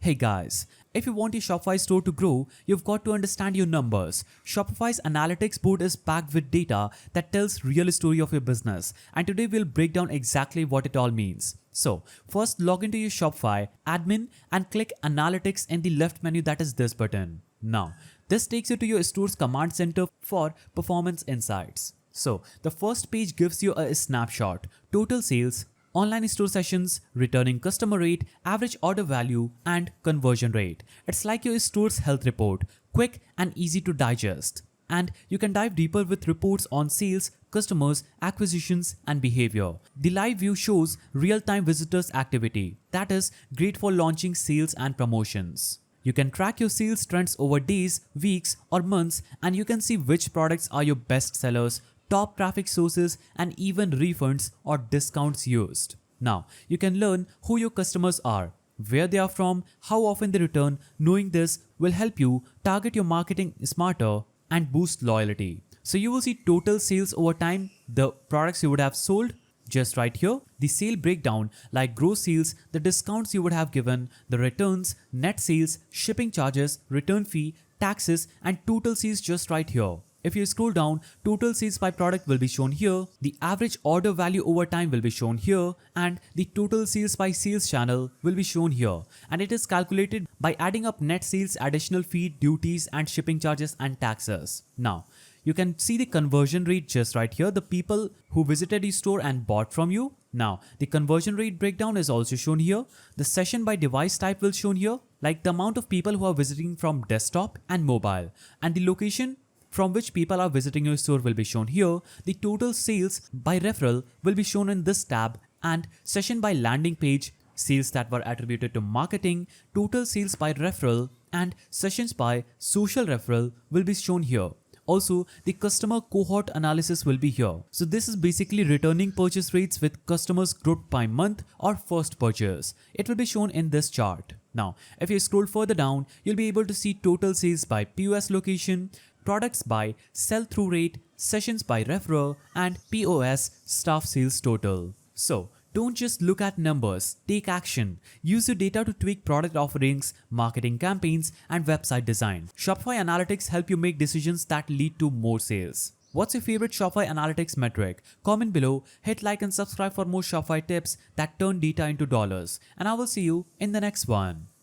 Hey guys, if you want your Shopify store to grow, you've got to understand your numbers. Shopify's analytics board is packed with data that tells real story of your business, and today we'll break down exactly what it all means. So, first log into your Shopify admin and click analytics in the left menu, that is this button. Now, this takes you to your store's command center for performance insights. So, the first page gives you a snapshot, total sales, online store sessions, returning customer rate, average order value, and conversion rate. It's like your store's health report, quick and easy to digest. And you can dive deeper with reports on sales, customers, acquisitions, and behavior. The live view shows real-time visitors activity. That is great for launching sales and promotions. You can track your sales trends over days, weeks, or months, and you can see which products are your best sellers, top traffic sources, and even refunds or discounts used. Now, you can learn who your customers are, where they are from, how often they return. Knowing this will help you target your marketing smarter and boost loyalty. So you will see total sales over time, the products you would have sold just right here, the sale breakdown like gross sales, the discounts you would have given, the returns, net sales, shipping charges, return fee, taxes, and total sales just right here. If you scroll down, total sales by product will be shown here, the average order value over time will be shown here, and the total sales by sales channel will be shown here. And it is calculated by adding up net sales, additional fee, duties, and shipping charges and taxes. Now, you can see the conversion rate just right here, the people who visited your store and bought from you. Now, the conversion rate breakdown is also shown here. The session by device type will shown here, like the amount of people who are visiting from desktop and mobile, and the location from which people are visiting your store will be shown here. The total sales by referral will be shown in this tab, and session by landing page, sales that were attributed to marketing, total sales by referral, and sessions by social referral will be shown here. Also, the customer cohort analysis will be here. So this is basically returning purchase rates with customers grouped by month or first purchase. It will be shown in this chart. Now, if you scroll further down, you'll be able to see total sales by POS location, products by sell-through rate, sessions by referral, and POS staff sales total. So, don't just look at numbers, take action. Use your data to tweak product offerings, marketing campaigns, and website design. Shopify Analytics help you make decisions that lead to more sales. What's your favorite Shopify Analytics metric? Comment below, hit like and subscribe for more Shopify tips that turn data into dollars. And I will see you in the next one.